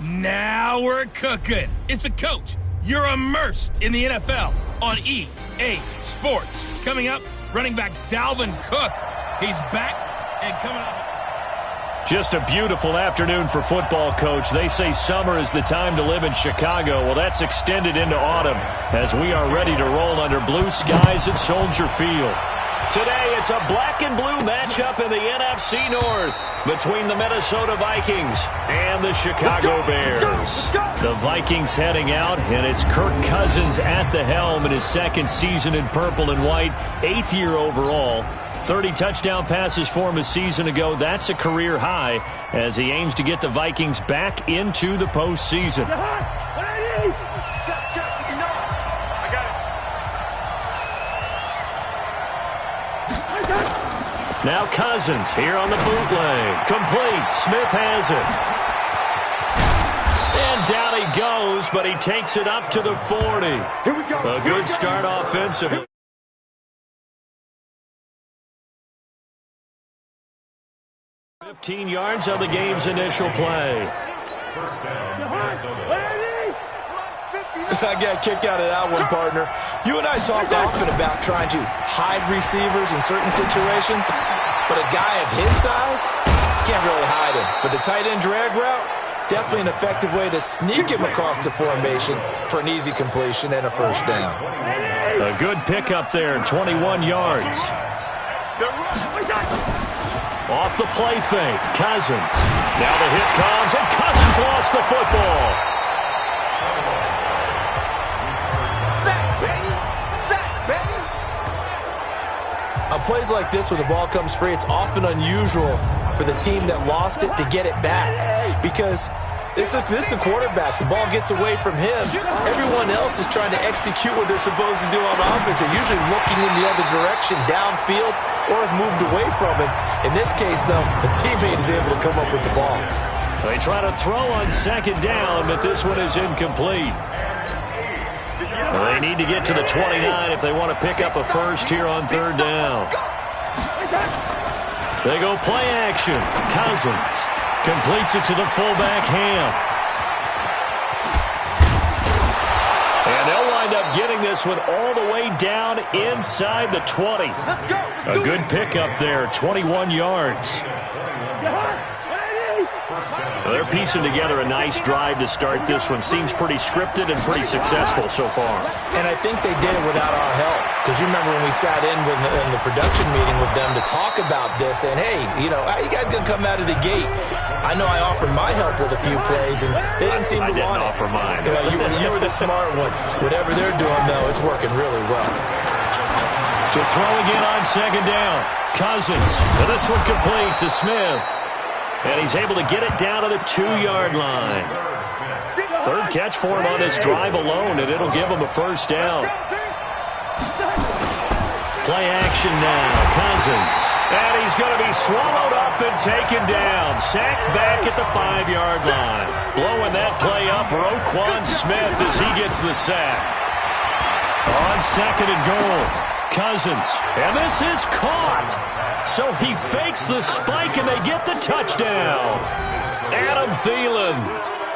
Now we're cooking. It's a coach. You're immersed in the NFL on EA Sports. Coming up, running back Dalvin Cook. He's back and coming up. Just a beautiful afternoon for football, Coach. They say summer is the time to live in Chicago. Well, that's extended into autumn as we are ready to roll under blue skies at Soldier Field. Today, it's a black and blue matchup in the NFC North between the Minnesota Vikings and the Chicago Bears. The Vikings heading out, and it's Kirk Cousins at the helm in his second season in purple and white, 8th year overall. 30 touchdown passes for him a season ago. That's a career high as he aims to get the Vikings back into the postseason. Now Cousins here on the bootleg. Complete. Smith has it. And down he goes, but he takes it up to the 40. Here we go. A good start offensively. 15 yards on the game's initial play. I got a kick out of that one, partner. You and I talk often about trying to hide receivers in certain situations, but a guy of his size can't really hide him. But the tight end drag route, definitely an effective way to sneak him across the formation for an easy completion and a first down. A good pickup there, 21 yards. Off the play fake, Cousins. Now the hit comes, and Cousins lost the football. On plays like this where the ball comes free, it's often unusual for the team that lost it to get it back because this is the quarterback. The ball gets away from him. Everyone else is trying to execute what they're supposed to do on offense. They're usually looking in the other direction, downfield, or have moved away from him. In this case, though, the teammate is able to come up with the ball. They try to throw on second down, but this one is incomplete. They need to get to the 29 if they want to pick up a first here on third down. They go play action. Cousins completes it to the fullback, Ham. And they'll wind up getting this one all the way down inside the 20. A good pickup there, 21 yards. They're piecing together a nice drive to start this one. Seems pretty scripted and pretty successful so far. And I think they did it without our help. Because you remember when we sat in the production meeting with them to talk about this, and hey, you know, how you guys going to come out of the gate? I know I offered my help with a few plays, and they didn't seem to want it. I didn't offer mine. You were the smart one. Whatever they're doing, though, it's working really well. To throw again on second down. Cousins. And this one complete to Smith. And he's able to get it down to the 2-yard line. Third catch for him on this drive alone, and it'll give him a first down. Play action now. Cousins. And he's going to be swallowed up and taken down. Sacked back at the 5-yard line. Blowing that play up, Roquan Smith as he gets the sack. On second and goal. Cousins. And this is caught. So he fakes the spike, and they get the touchdown. Adam Thielen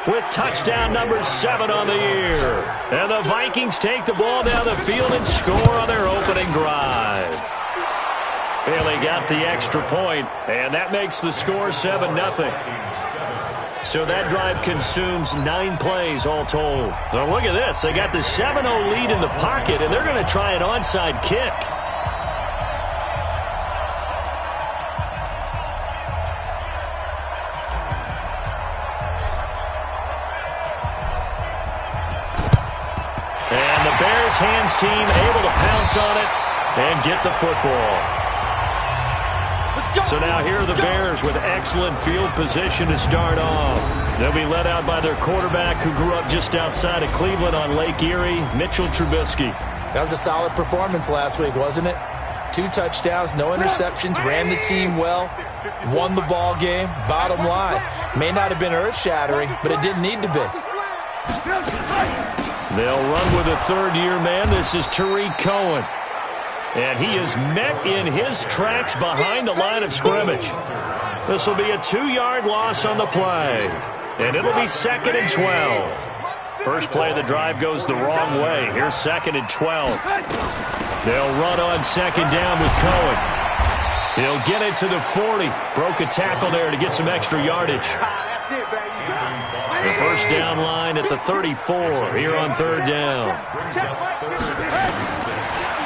with touchdown number 7 on the year. And the Vikings take the ball down the field and score on their opening drive. Bailey got the extra point, and that makes the score 7-0. So that drive consumes 9 plays all told. So look at this. They got the 7-0 lead in the pocket, and they're going to try an onside kick. And the Bears hands team able to pounce on it and get the football. So now here are the Bears with excellent field position to start off. They'll be led out by their quarterback who grew up just outside of Cleveland on Lake Erie, Mitchell Trubisky. That was a solid performance last week, wasn't it? 2 touchdowns, no interceptions, ran the team well, won the ball game. Bottom line, may not have been earth-shattering, but it didn't need to be. They'll run with a third-year man. This is Tariq Cohen. And he is met in his tracks behind the line of scrimmage. This will be a 2-yard loss on the play. and it'll be 2nd and 12. First play of the drive goes the wrong way. Here's 2nd and 12. They'll run on 2nd down with Cohen. He'll get it to the 40. Broke a tackle there to get some extra yardage. The first down line at the 34 here on 3rd down.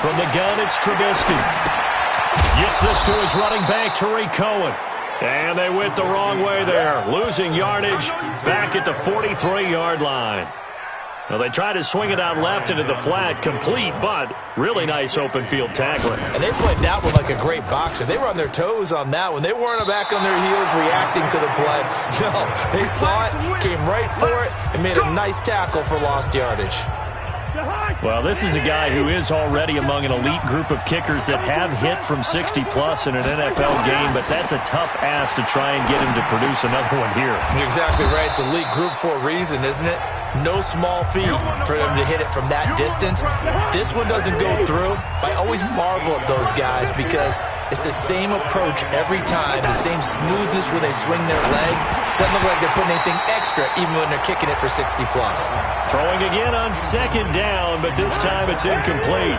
From the gun, it's Trubisky. Gets this to his running back, Tariq Cohen. And they went the wrong way there. Losing yardage back at the 43-yard line. Well, they tried to swing it out left into the flat, complete, but really nice open field tackling. And they played that one like a great boxer. They were on their toes on that one. They weren't back on their heels reacting to the play. No, they saw it, came right for it, and made a nice tackle for lost yardage. Well, this is a guy who is already among an elite group of kickers that have hit from 60-plus in an NFL game, but that's a tough ask to try and get him to produce another one here. You're exactly right. It's elite group for a reason, isn't it? No small feat for them to hit it from that distance. This one doesn't go through. I always marvel at those guys because it's the same approach every time, the same smoothness when they swing their leg. Doesn't look like they're putting anything extra even when they're kicking it for 60-plus. Throwing again on 2nd down, but this time it's incomplete.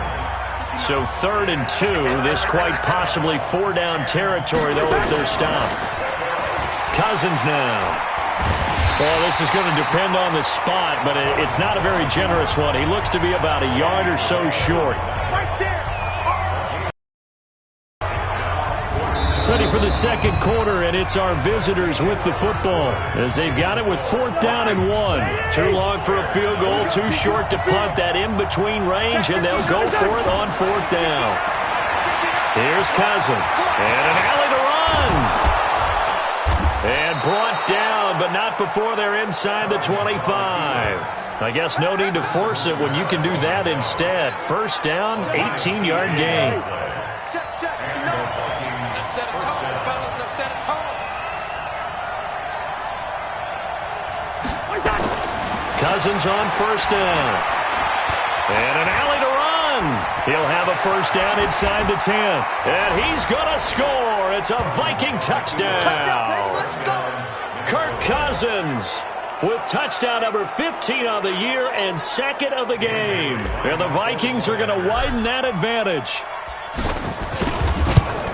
So 3rd and 2. This quite possibly 4-down territory, though, if they're stopped. Cousins now. Well, this is going to depend on the spot, but it's not a very generous one. He looks to be about a yard or so short. Ready for the 2nd quarter, and it's our visitors with the football as they've got it with 4th down and 1. Too long for a field goal, too short to punt that in-between range, and they'll go for it on 4th down. Here's Cousins, and an alley to run. And brought down, but not before they're inside the 25. I guess no need to force it when you can do that instead. 1st down, 18-yard gain. Cousins on 1st down. And an alley to run. He'll have a 1st down inside the 10. And he's going to score. It's a Viking touchdown. Kirk Cousins with touchdown number 15 of the year and 2nd of the game. And the Vikings are going to widen that advantage.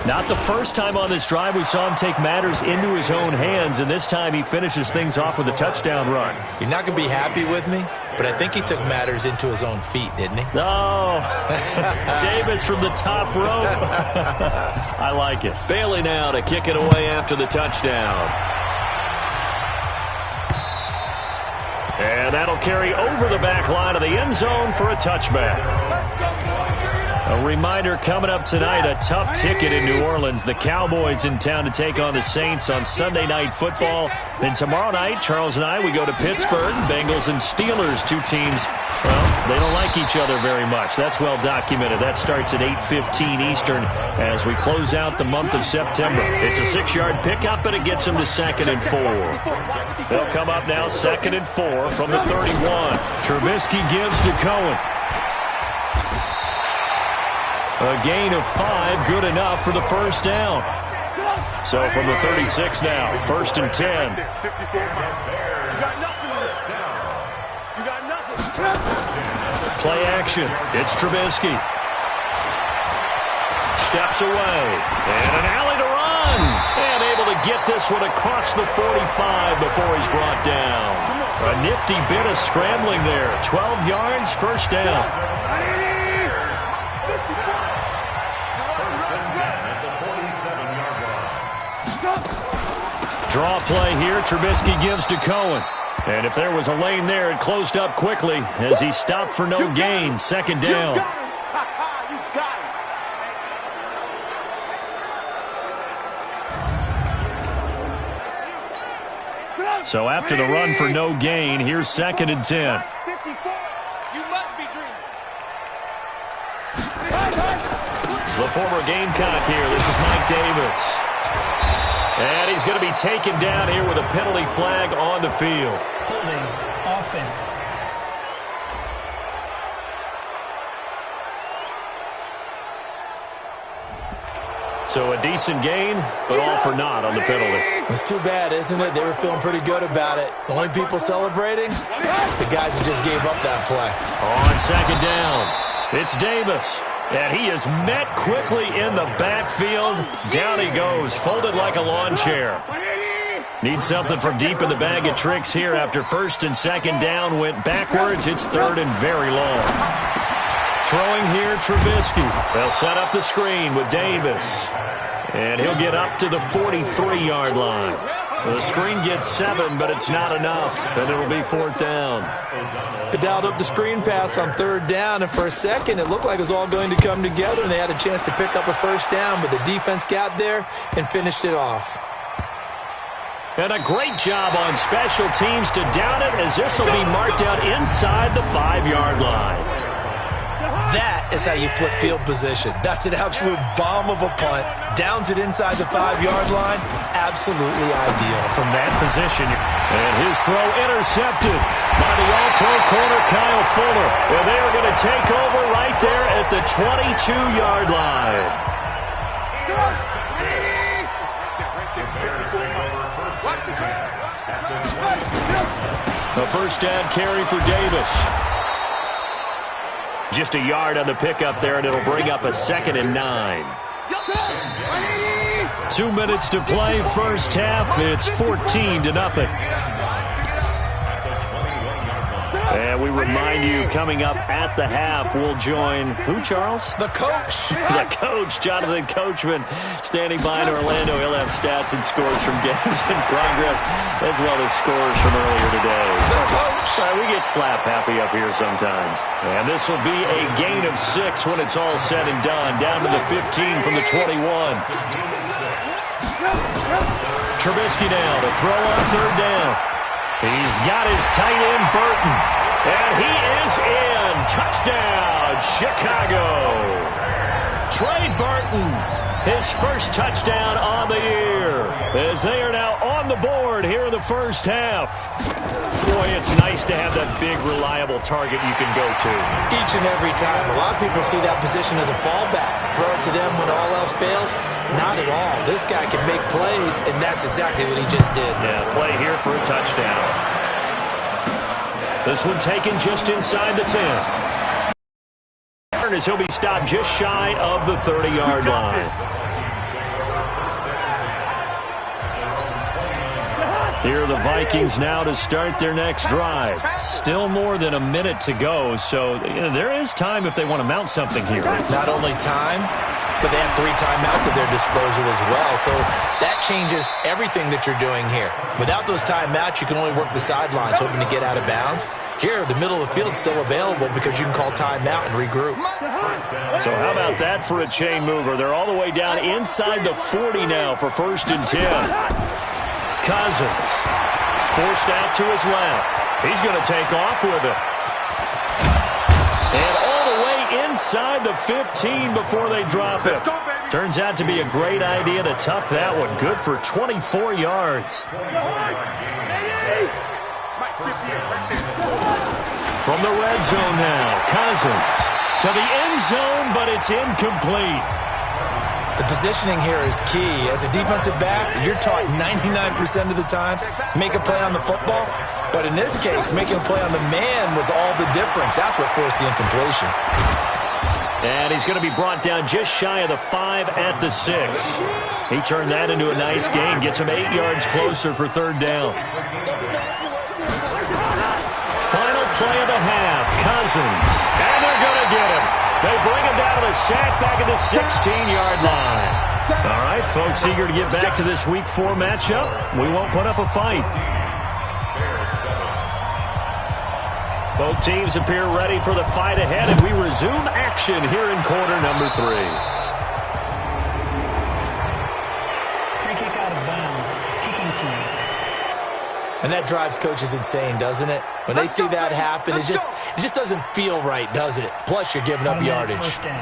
Not the first time on this drive we saw him take matters into his own hands, and this time he finishes things off with a touchdown run. You're not going to be happy with me, but I think he took matters into his own feet, didn't he? No. Davis from the top rope. I like it. Bailey now to kick it away after the touchdown. And that'll carry over the back line of the end zone for a touchback. A reminder coming up tonight, a tough ticket in New Orleans. The Cowboys in town to take on the Saints on Sunday Night Football. Then tomorrow night, Charles and I, we go to Pittsburgh. Bengals and Steelers, two teams, well, they don't like each other very much. That's well documented. That starts at 8:15 Eastern as we close out the month of September. It's a 6-yard pickup, and it gets them to 2nd and 4. They'll come up now 2nd and 4 from the 31. Trubisky gives to Cohen. A gain of 5, good enough for the 1st down. So from the 36 now, 1st and 10. Play action. It's Trubisky. Steps away. And an alley to run. And able to get this one across the 45 before he's brought down. A nifty bit of scrambling there. 12 yards, 1st down. Draw play here. Trubisky gives to Cohen. And if there was a lane there, it closed up quickly as he stopped for no gain. 2nd down. So after the run for no gain, here's 2nd and 10. The former Gamecock here. This is Mike Davis. And he's going to be taken down here with a penalty flag on the field. Holding offense. So a decent gain, but all for naught on the penalty. It's too bad, isn't it? They were feeling pretty good about it. The only people celebrating, the guys who just gave up that play. On second down, it's Davis. And he is met quickly in the backfield. Down he goes, folded like a lawn chair. Needs something from deep in the bag of tricks here after first and second down went backwards. It's third and very long. Throwing here, Trubisky. They'll set up the screen with Davis. And he'll get up to the 43-yard line. The screen gets 7, but it's not enough, and it'll be fourth down. They dialed up the screen pass on third down, and for a second it looked like it was all going to come together, and they had a chance to pick up a first down, but the defense got there and finished it off. And a great job on special teams to down it, as this will be marked out inside the 5-yard line. That is how you flip field position. That's an absolute bomb of a punt. Downs it inside the 5-yard line. Absolutely ideal. From that position. And his throw intercepted by the all-pro corner, Kyle Fuller. And they are going to take over right there at the 22-yard line. A first down carry for Davis. Just a yard on the pickup there, and it'll bring up a 2nd and 9. 2 minutes to play, first half. It's 14-0. And we remind you, coming up at the half, we'll join who, Charles? The coach. The coach, Jonathan Coachman, standing by in Orlando. He'll have stats and scores from games in progress, as well as scores from earlier today. The coach. We get slap happy up here sometimes. And this will be a gain of 6 when it's all said and done. Down to the 15 from the 21. Trubisky now to throw on third down. He's got his tight end, Burton. And he is in. Touchdown, Chicago. Trey Burton, his first touchdown on the year, as they are now on the board here in the first half. Boy, it's nice to have that big, reliable target you can go to. Each and every time. A lot of people see that position as a fallback. Throw it to them when all else fails. Not at all. This guy can make plays, and that's exactly what he just did. Yeah, play here for a touchdown. This one taken just inside the 10. As he'll be stopped just shy of the 30-yard line. Here are the Vikings now to start their next drive. Still more than a minute to go, so there is time if they want to mount something here. Not only time, but they have 3 timeouts at their disposal as well, so that changes everything that you're doing here. Without those timeouts, you can only work the sidelines, hoping to get out of bounds. Here, the middle of the field is still available because you can call timeout and regroup. So how about that for a chain mover? They're all the way down inside the 40 now for first and 10. Cousins forced out to his left. He's going to take off with it. And all the way inside the 15 before they drop it. Turns out to be a great idea to tuck that one. Good for 24 yards. From the red zone now, Cousins to the end zone, but it's incomplete. The positioning here is key. As a defensive back, you're taught 99% of the time, make a play on the football. But in this case, making a play on the man was all the difference. That's what forced the incompletion. And he's going to be brought down just shy of the 5 at the 6. He turned that into a nice gain, gets him 8 yards closer for third down. Final play of the half, Cousins. And they're going to get him. They bring him down to the sack back at the 16-yard line. All right, folks, eager to get back to this Week 4 matchup. We won't put up a fight. Both teams appear ready for the fight ahead, and we resume action here in quarter number 3. Free kick out of bounds. Kicking team. And that drives coaches insane, doesn't it? When they see that happen, it just doesn't feel right, does it? Plus, you're giving up yardage. First down.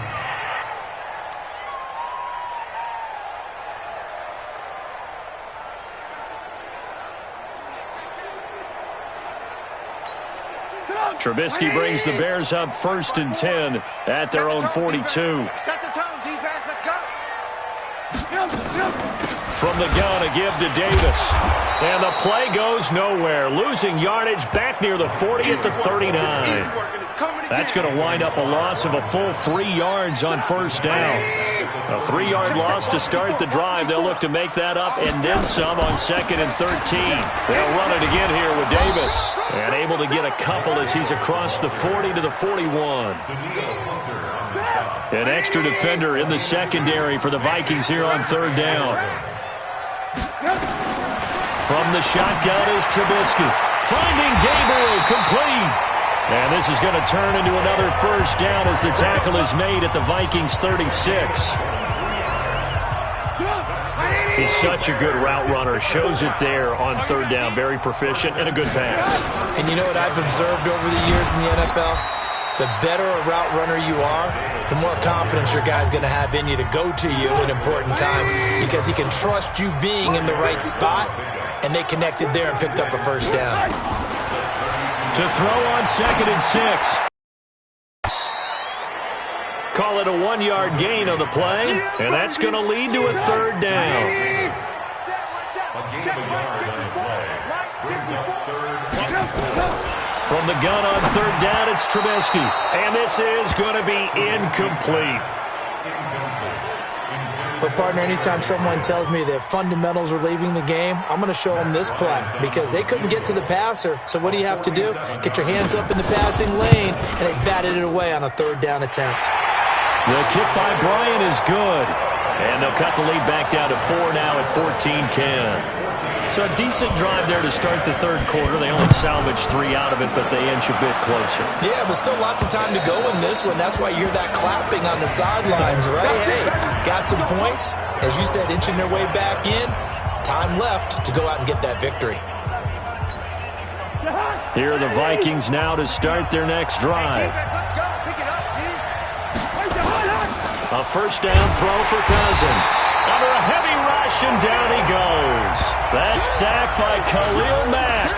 Trubisky brings the Bears up first and 10 at their own 42. Set the tone, defense. Let's go. From the gun, a give to Davis. And the play goes nowhere. Losing yardage back near the 40 at the 39. That's going to wind up a loss of a full 3 yards on first down. A 3-yard loss to start the drive. They'll look to make that up and then some on 2nd and 13. They'll run it again here with Davis. And able to get a couple as he's across the 40 to the 41. An extra defender in the secondary for the Vikings here on 3rd down. From the shotgun is Trubisky. Finding Gabriel, complete. And this is going to turn into another first down as the tackle is made at the Vikings 36. He's such a good route runner. Shows it there on 3rd down. Very proficient and a good pass. And you know what I've observed over the years in the NFL? The better a route runner you are, the more confidence your guy's going to have in you to go to you in important times because he can trust you being in the right spot, and they connected there and picked up a first down. To throw on 2nd and 6. Call it a 1-yard gain on the play, and that's going to lead to a 3rd down. From the gun on 3rd down, it's Trubisky. And this is going to be incomplete. But, partner, anytime someone tells me that fundamentals are leaving the game, I'm going to show them this play because they couldn't get to the passer. So what do you have to do? Get your hands up in the passing lane, and they batted it away on a 3rd down attempt. The kick by Bryant is good. And they'll cut the lead back down to 4 now at 14-10. So a decent drive there to start the 3rd quarter. They only salvaged 3 out of it, but they inch a bit closer. Yeah, but still lots of time to go in this one. That's why you hear that clapping on the sidelines, right? Hey, got some points. As you said, inching their way back in. Time left to go out and get that victory. Here are the Vikings now to start their next drive. A first down throw for Cousins. Under a heavy rush, and down he goes. That's sacked by Khalil Mack.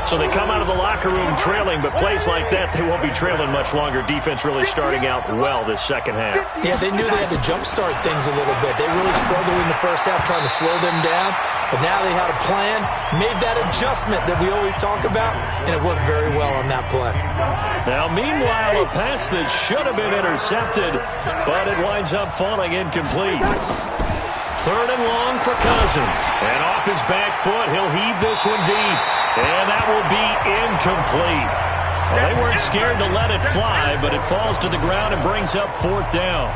So they come out of the locker room trailing, but plays like that, they won't be trailing much longer. Defense really starting out well this second half. Yeah, they knew they had to jumpstart things a little bit. They really struggled in the first half trying to slow them down, but now they had a plan, made that adjustment that we always talk about, and it worked very well on that play. Now, meanwhile, a pass that should have been intercepted, but it winds up falling incomplete. 3rd and long for Cousins. And off his back foot, he'll heave this one deep. And that will be incomplete. Well, they weren't scared to let it fly, but it falls to the ground and brings up 4th down.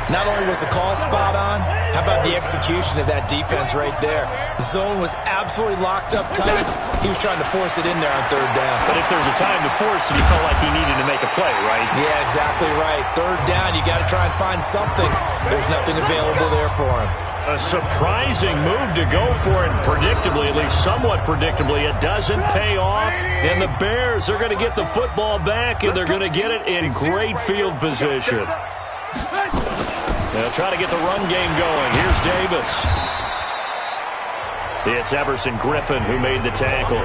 Not only was the call spot on, how about the execution of that defense right there? The zone was absolutely locked up tight. He was trying to force it in there on 3rd down. But if there's a time to force it, he felt like he needed to make a play, right? Yeah, exactly right. 3rd down, you got to try and find something. There's nothing available there for him. A surprising move to go for it, predictably, at least somewhat predictably. It doesn't pay off, and the Bears are going to get the football back, and they're going to get it in great field position. They'll try to get the run game going. Here's Davis. It's Everson Griffin who made the tackle.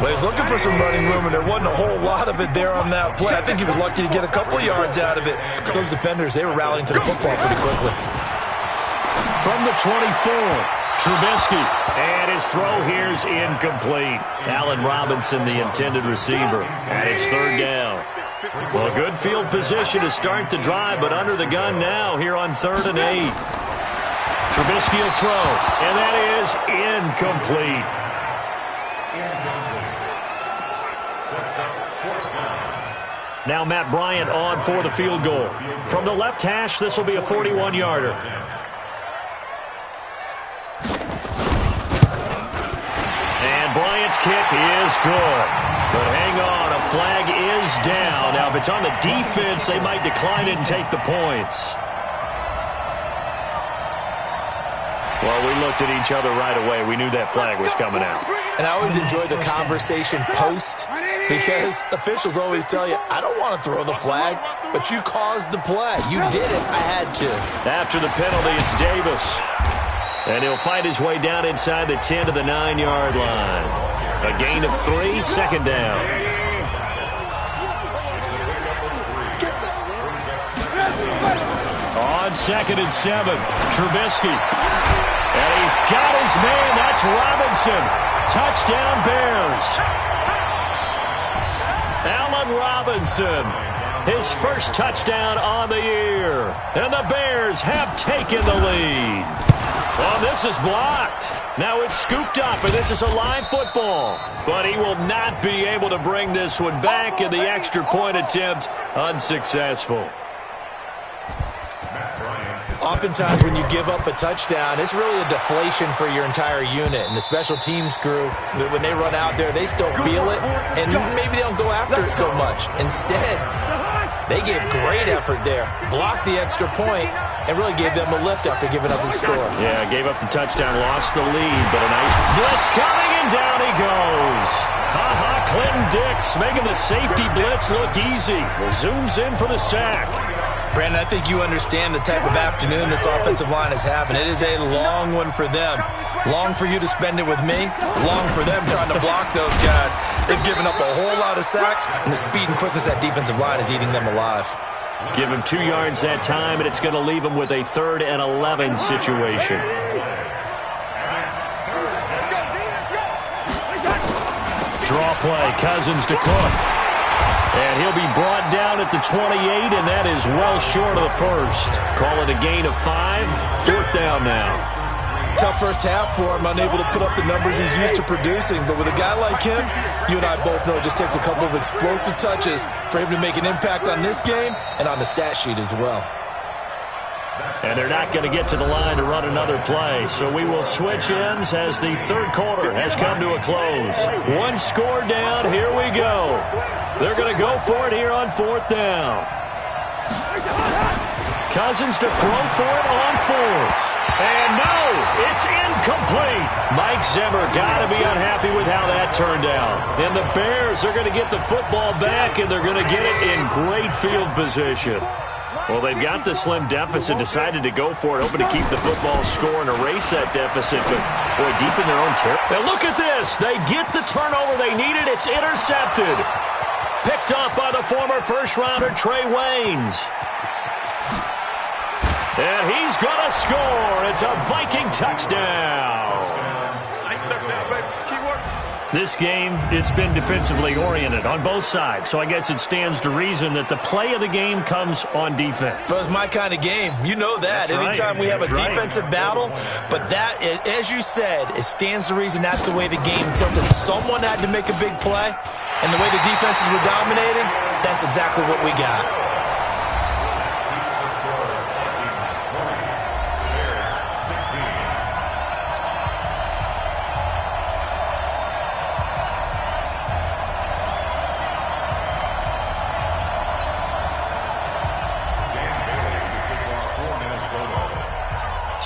Well, he's looking for some running room, and there wasn't a whole lot of it there on that play. I think he was lucky to get a couple yards out of it, because those defenders, they were rallying to the football pretty quickly. From the 24, Trubisky. And his throw here's incomplete. Allen Robinson, the intended receiver. And it's 3rd down. Well, good field position to start the drive, but under the gun now here on 3rd and 8. Trubisky will throw, and that is incomplete. Now Matt Bryant on for the field goal. From the left hash, this will be a 41-yarder. And Bryant's kick is good. But hang on, a flag is down. Now, if it's on the defense, they might decline it and take the points. Well, we looked at each other right away. We knew that flag was coming out. And I always enjoy the conversation post, because officials always tell you, I don't want to throw the flag, but you caused the play. You did it. I had to. After the penalty, it's Davis. And he'll fight his way down inside the 10 to the 9-yard line. A gain of 3, 2nd down. On On 2nd and 7, Trubisky. And he's got his man. That's Robinson. Touchdown, Bears. Allen Robinson, his first touchdown on the year. And the Bears have taken the lead. Well, this is blocked. Now it's scooped up, and this is a live football. But he will not be able to bring this one back, and the extra point attempt unsuccessful. Oftentimes when you give up a touchdown, it's really a deflation for your entire unit. And the special teams crew, when they run out there, they still feel it, and maybe they don't go after it so much. Instead, they gave great effort there, blocked the extra point, and really gave them a lift after giving up the score. Yeah, gave up the touchdown, lost the lead, but a nice blitz coming, and down he goes. Clinton Dix making the safety blitz look easy. Zooms in for the sack. Brandon, I think you understand the type of afternoon this offensive line is having. It is a long one for them. Long for you to spend it with me. Long for them trying to block those guys. They've given up a whole lot of sacks, and the speed and quickness of that defensive line is eating them alive. Give him 2 yards that time, and it's going to leave him with a 3rd and 11 situation. Draw play, Cousins to Cook. And he'll be brought down at the 28, and that is well short of the first. Call it a gain of 5. 4th down now. Tough first half for him, unable to put up the numbers he's used to producing. But with a guy like him, you and I both know it just takes a couple of explosive touches for him to make an impact on this game and on the stat sheet as well. And they're not going to get to the line to run another play. So we will switch ends as the 3rd quarter has come to a close. 1 score down. Here we go. They're going to go for it here on 4th down. Cousins to throw for it on 4th. And no, it's incomplete. Mike Zimmer got to be unhappy with how that turned out. And the Bears are going to get the football back, and they're going to get it in great field position. Well, they've got the slim deficit, decided to go for it, hoping to keep the football score and erase that deficit, but boy, deep in their own territory. Now look at this. They get the turnover they needed. It's intercepted. Picked up by the former first-rounder Trey Waynes. And he's going to score. It's a Viking touchdown. Nice touchdown, baby. Keyword. This game, it's been defensively oriented on both sides, so I guess it stands to reason that the play of the game comes on defense. So it's my kind of game. You know that. That's right. Anytime we have a That's right. defensive battle, but that, as you said, it stands to reason that's the way the game tilted. Someone had to make a big play, and the way the defenses were dominating, that's exactly what we got.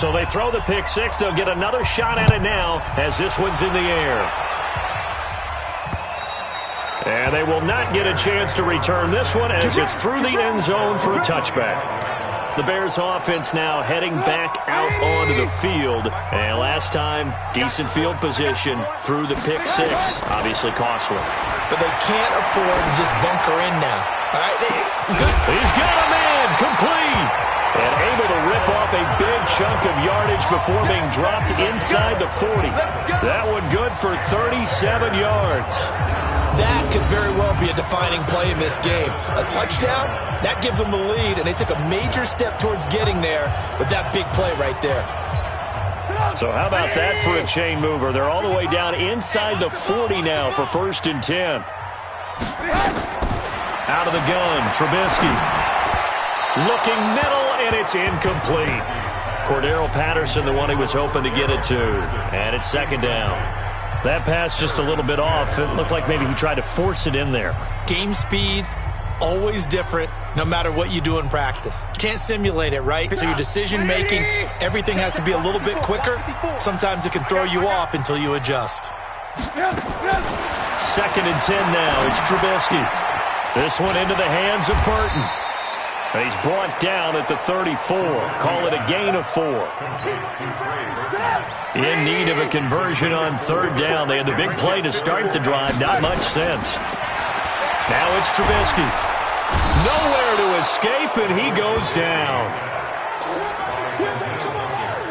So they throw the pick six. They'll get another shot at it now as this one's in the air. And they will not get a chance to return this one as it's through the end zone for a touchback. The Bears offense now heading back out onto the field. And last time, decent field position through the pick six. Obviously costly. But they can't afford to just bunker in now. All right, He's got a man complete. And able to rip off a big chunk of yardage before being dropped inside the 40. That one good for 37 yards. That could very well be a defining play in this game. A touchdown, that gives them the lead, and they took a major step towards getting there with that big play right there. So how about that for a chain mover? They're all the way down inside the 40 now for 1st and 10. Out of the gun, Trubisky. Looking middle, and it's incomplete. Cordero Patterson, the one he was hoping to get it to. And it's 2nd down. That pass just a little bit off. It looked like maybe he tried to force it in there. Game speed, always different, no matter what you do in practice. Can't simulate it, right? So your decision-making, everything has to be a little bit quicker. Sometimes it can throw you off until you adjust. 2nd and 10 now. It's Trubisky. This one into the hands of Burton. And he's brought down at the 34. Call it a gain of 4. In need of a conversion on 3rd down. They had the big play to start the drive. Not much sense. Now it's Trubisky. Nowhere to escape, and he goes down.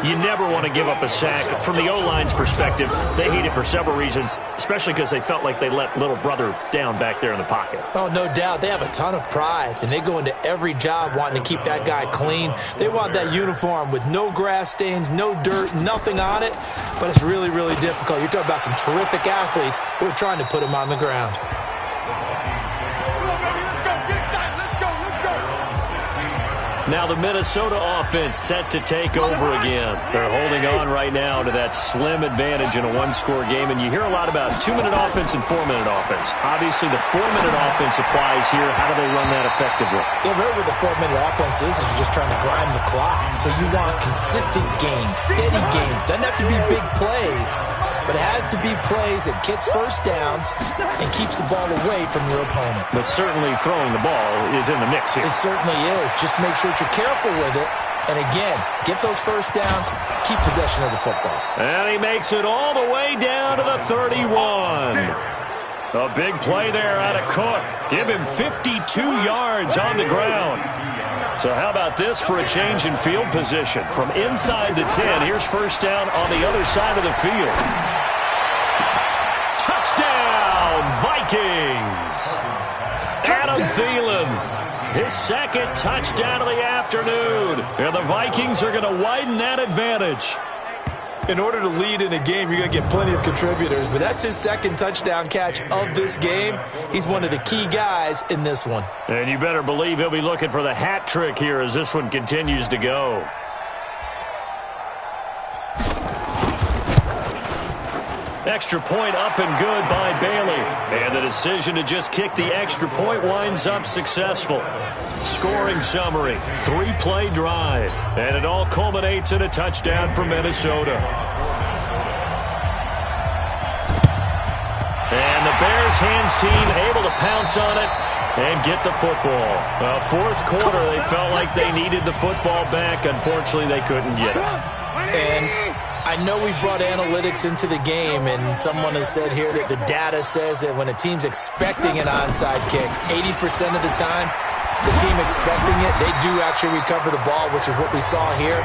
You never want to give up a sack. From the O-line's perspective, they hate it for several reasons, especially because they felt like they let little brother down back there in the pocket. Oh, no doubt. They have a ton of pride, and they go into every job wanting to keep that guy clean. They want that uniform with no grass stains, no dirt, nothing on it, but it's really, really difficult. You're talking about some terrific athletes who are trying to put him on the ground. Now the Minnesota offense set to take over again. They're holding on right now to that slim advantage in a one-score game, and you hear a lot about 2-minute offense and 4-minute offense. Obviously, the 4-minute offense applies here. How do they run that effectively? Yeah, really what the 4-minute offense is you're just trying to grind the clock. So you want consistent gains, steady gains. Doesn't have to be big plays, but it has to be plays that gets first downs and keeps the ball away from your opponent. But certainly throwing the ball is in the mix here. It certainly is. Just make sure you're careful with it. And again, get those first downs, keep possession of the football. And he makes it all the way down to the 31. A big play there out of Cook. Give him 52 yards on the ground. So how about this for a change in field position? From inside the 10, here's first down on the other side of the field. Touchdown, Vikings! Adam Thielen. His second touchdown of the afternoon. And the Vikings are going to widen that advantage. In order to lead in a game, you're going to get plenty of contributors, but that's his second touchdown catch of this game. He's one of the key guys in this one. And you better believe he'll be looking for the hat trick here as this one continues to go. Extra point up and good by Bailey. And the decision to just kick the extra point winds up successful. Scoring summary, 3-play drive. And it all culminates in a touchdown for Minnesota. And the Bears hands team able to pounce on it and get the football. Fourth quarter, they felt like they needed the football back. Unfortunately, they couldn't get it. And I know we brought analytics into the game, and someone has said here that the data says that when a team's expecting an onside kick, 80% of the time, the team expecting it, they do actually recover the ball, which is what we saw here.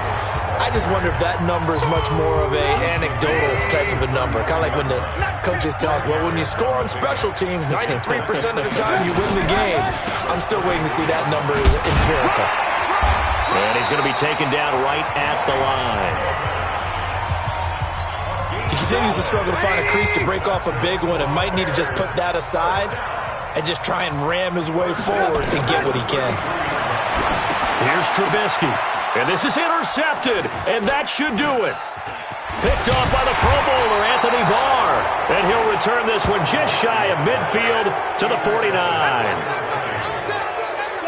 I just wonder if that number is much more of a anecdotal type of a number. Kind of like when the coaches tell us, well, when you score on special teams, 93% of the time you win the game. I'm still waiting to see that number is empirical. And he's going to be taken down right at the line. He continues to struggle to find a crease to break off a big one and might need to just put that aside and just try and ram his way forward and get what he can. Here's Trubisky. And this is intercepted, and that should do it. Picked off by the Pro Bowler, Anthony Barr. And he'll return this one just shy of midfield to the 49.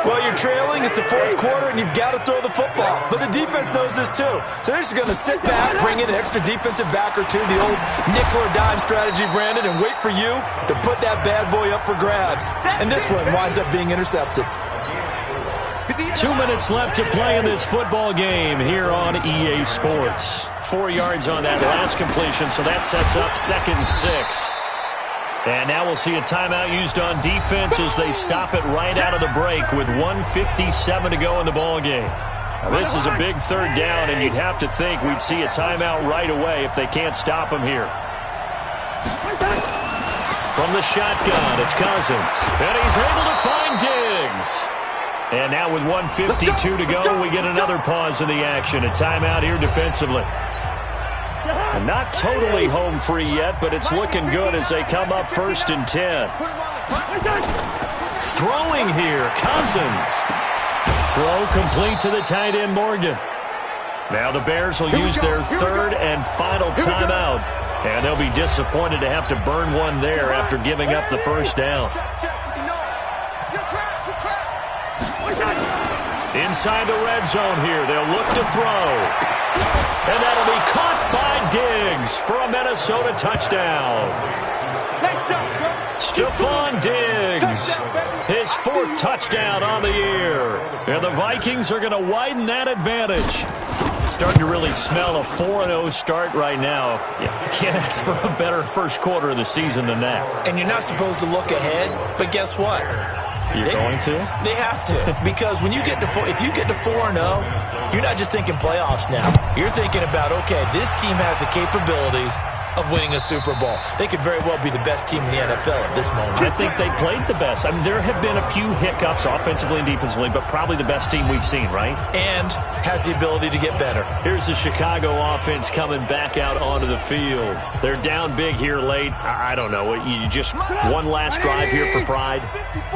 Well, you're trailing. It's the fourth quarter, and you've got to throw the football. But the defense knows this, too. So they're just going to sit back, bring in an extra defensive back or two, the old nickel or dime strategy, Brandon, and wait for you to put that bad boy up for grabs. And this one winds up being intercepted. 2 minutes left to play in this football game here on EA Sports. 4 yards on that last completion, so that sets up 2nd and 6. And now we'll see a timeout used on defense as they stop it right out of the break with 1:57 to go in the ball game. Now, this is a big third down, and you'd have to think we'd see a timeout right away if they can't stop him here. From the shotgun, it's Cousins. And he's able to find Diggs. And now with 1:52 to go, we get another pause in the action. A timeout here defensively. And not totally home free yet, but it's looking good as they come up 1st and 10. Throwing here, Cousins. Throw complete to the tight end, Morgan. Now the Bears will use their 3rd and final timeout. And they'll be disappointed to have to burn one there after giving up the first down. Inside the red zone here, they'll look to throw. And that'll be caught by Diggs for a Minnesota touchdown. Stephon Diggs, his 4th touchdown on the year. And the Vikings are going to widen that advantage. Starting to really smell a 4-0 start right now. You can't ask for a better first quarter of the season than that. And you're not supposed to look ahead, but guess what? You're going to? They have to. Because when you get to if you get to 4-0, you're not just thinking playoffs now. You're thinking about, okay, this team has the capabilities of winning a Super Bowl. They could very well be the best team in the NFL at this moment. I think they played the best. I mean, there have been a few hiccups offensively and defensively, but probably the best team we've seen, right? And has the ability to get better. Here's the Chicago offense coming back out onto the field. They're down big here late. I don't know. You just one last drive here for pride?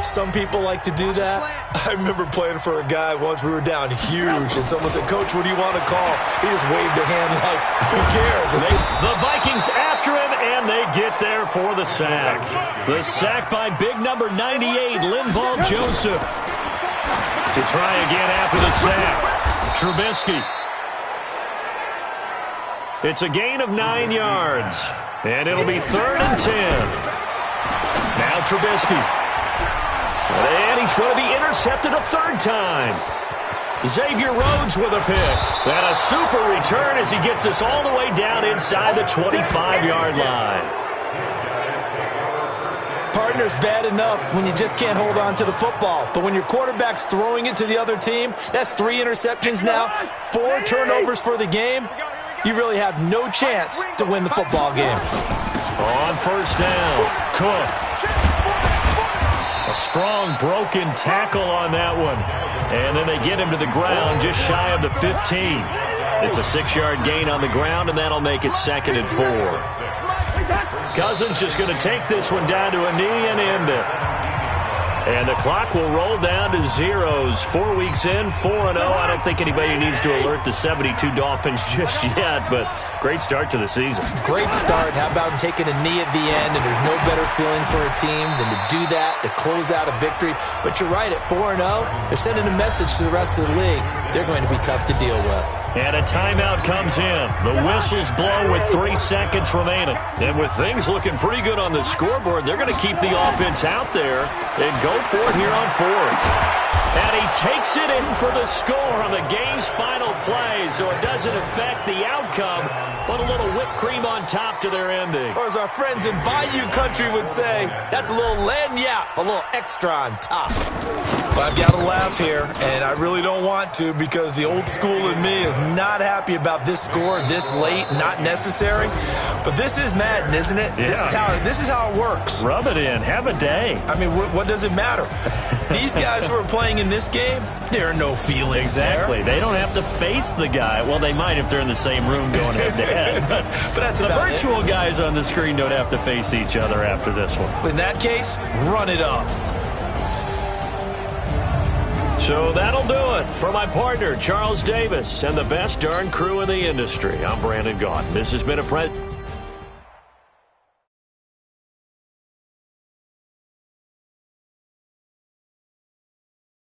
Some people like to do that. I remember playing for a guy once. We were down huge, and someone said, "Coach, what do you want to call?" He just waved a hand like, who cares? The Vikings after him, and they get there for the sack. The sack by big number 98, Linval Joseph. To try again after the sack, Trubisky. It's a gain of 9 yards, and it'll be 3rd and 10. Now Trubisky. And he's going to be intercepted a 3rd time. Xavier Rhodes with a pick. And a super return as he gets us all the way down inside the 25-yard line. Partner's bad enough when you just can't hold on to the football. But when your quarterback's throwing it to the other team, that's 3 interceptions now, 4 turnovers for the game. You really have no chance to win the football game. On 1st down, Cook. A strong broken tackle on that one. And then they get him to the ground just shy of the 15. It's a 6-yard gain on the ground, and that'll make it 2nd and 4. Cousins just going to take this one down to a knee and end it. And the clock will roll down to zeros. 4 weeks in, 4-0. I don't think anybody needs to alert the 72 Dolphins just yet, but great start to the season. Great start. How about taking a knee at the end? And there's no better feeling for a team than to do that, to close out a victory. But you're right, at 4-0, they're sending a message to the rest of the league. They're going to be tough to deal with. And a timeout comes in. The whistles blow with 3 seconds remaining. And with things looking pretty good on the scoreboard, they're going to keep the offense out there and go for it here on 4th. And he takes it in for the score on the game's final play, so it doesn't affect the outcome, but a little whipped cream on top to their ending. Or as our friends in Bayou Country would say, that's a little lagniappe, a little extra on top. But I've got to laugh here, and I really don't want to because the old school in me is not happy about this score this late, not necessary. But this is Madden, isn't it? Yeah. This is how it works. Rub it in. Have a day. I mean, what does it matter? These guys who are playing in this game, there are no feelings Exactly. there. They don't have to face the guy. Well, they might if they're in the same room going head-to-head. But that's the about virtual guys on the screen don't have to face each other after this one. In that case, run it up. So that'll do it for my partner, Charles Davis, and the best darn crew in the industry. I'm Brandon Gaudin. This has been a